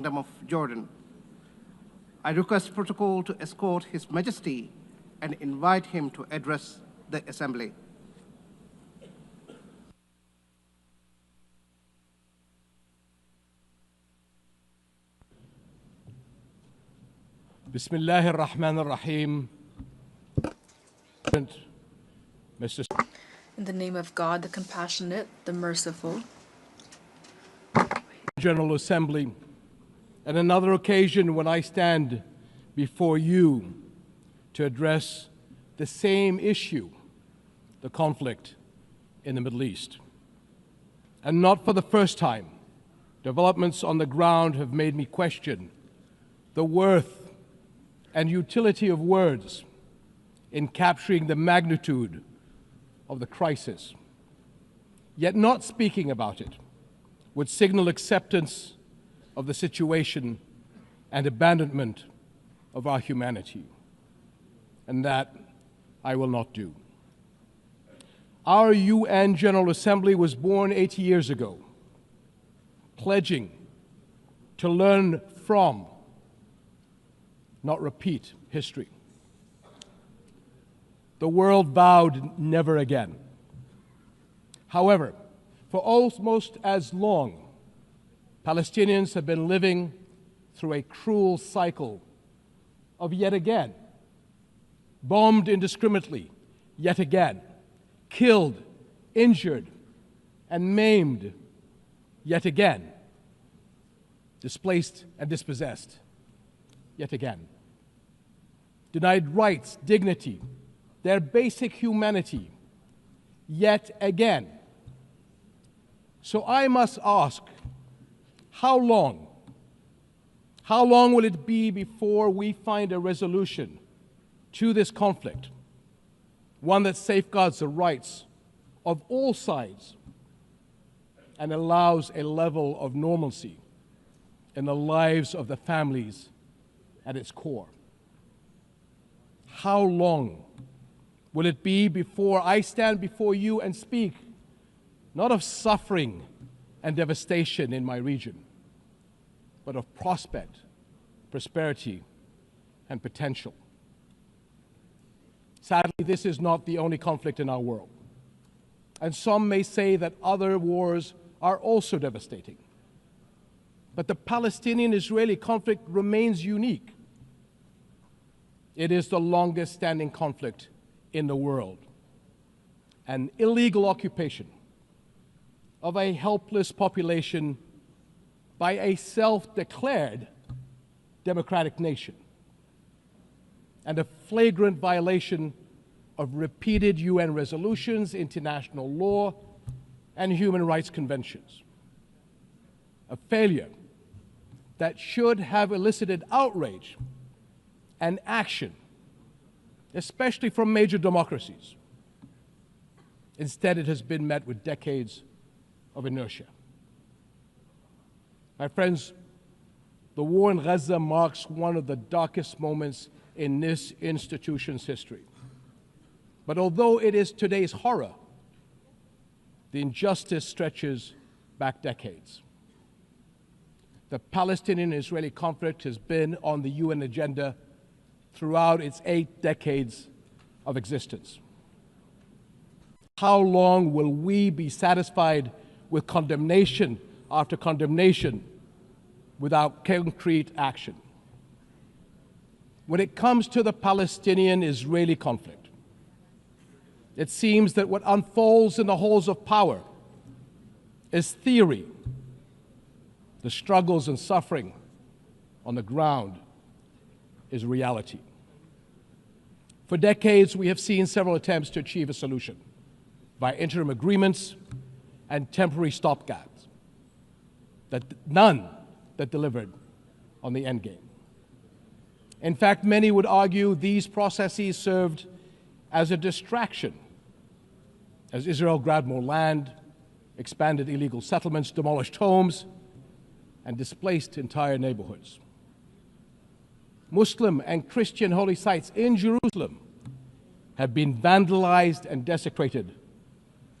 Kingdom of Jordan. I request protocol to escort His Majesty and invite him to address the Assembly. Bismillahir Rahmanir Rahim. Mr. In the name of God, the compassionate, the merciful. General Assembly, at another occasion when I stand before you to address the same issue, the conflict in the Middle East. And not for the first time, developments on the ground have made me question the worth and utility of words in capturing the magnitude of the crisis. Yet not speaking about it would signal acceptance of the situation and abandonment of our humanity. And that I will not do. Our UN General Assembly was born 80 years ago, pledging to learn from, not repeat, history. The world vowed never again. However, for almost as long, Palestinians have been living through a cruel cycle of yet again, bombed indiscriminately, yet again, killed, injured, and maimed, yet again, displaced and dispossessed, yet again, denied rights, dignity, their basic humanity, yet again. So I must ask, how long? How long will it be before we find a resolution to this conflict, one that safeguards the rights of all sides and allows a level of normalcy in the lives of the families at its core? How long will it be before I stand before you and speak not of suffering and devastation in my region, but of prospect, prosperity, and potential? Sadly, this is not the only conflict in our world. And some may say that other wars are also devastating. But the Palestinian-Israeli conflict remains unique. It is the longest standing conflict in the world. An illegal occupation of a helpless population by a self-declared democratic nation, and a flagrant violation of repeated UN resolutions, international law, and human rights conventions. A failure that should have elicited outrage and action, especially from major democracies. Instead, it has been met with decades of inertia. My friends, the war in Gaza marks one of the darkest moments in this institution's history. But although it is today's horror, the injustice stretches back decades. The Palestinian-Israeli conflict has been on the UN agenda throughout its 8 decades of existence. How long will we be satisfied with condemnation after condemnation without concrete action? When it comes to the Palestinian-Israeli conflict, it seems that what unfolds in the halls of power is theory. The struggles and suffering on the ground is reality. For decades, we have seen several attempts to achieve a solution by interim agreements and temporary stopgaps, none that delivered on the end game. In fact, many would argue these processes served as a distraction as Israel grabbed more land, expanded illegal settlements, demolished homes, and displaced entire neighborhoods. Muslim and Christian holy sites in Jerusalem have been vandalized and desecrated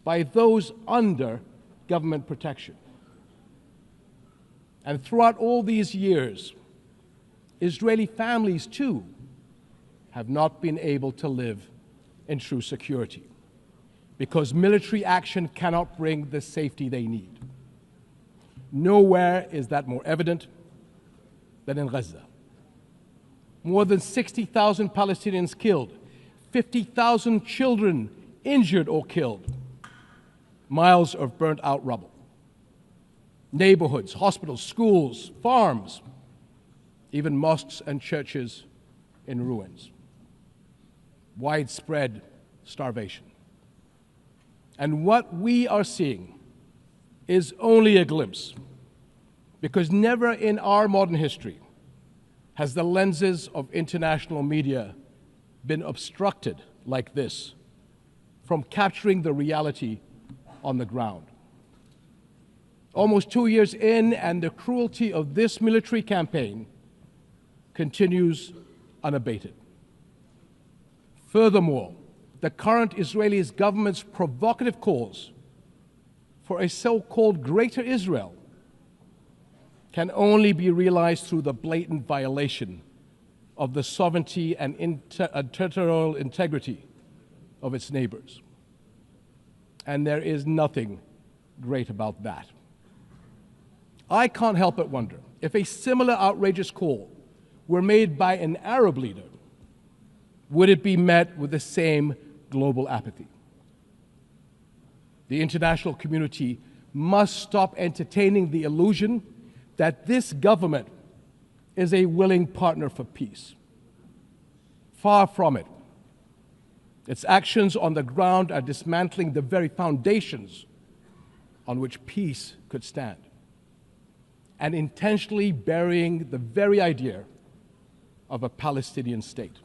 by those under government protection. And throughout all these years, Israeli families, too, have not been able to live in true security because military action cannot bring the safety they need. Nowhere is that more evident than in Gaza. More than 60,000 Palestinians killed, 50,000 children injured or killed, miles of burnt-out rubble, neighborhoods, hospitals, schools, farms, even mosques and churches in ruins, widespread starvation. And what we are seeing is only a glimpse, because never in our modern history has the lenses of international media been obstructed like this from capturing the reality on the ground. Almost 2 years in, and the cruelty of this military campaign continues unabated. Furthermore, the current Israeli government's provocative calls for a so-called Greater Israel can only be realized through the blatant violation of the sovereignty and territorial integrity of its neighbors. And there is nothing great about that. I can't help but wonder if a similar outrageous call were made by an Arab leader, would it be met with the same global apathy? The international community must stop entertaining the illusion that this government is a willing partner for peace. Far from it. Its actions on the ground are dismantling the very foundations on which peace could stand, and intentionally burying the very idea of a Palestinian state.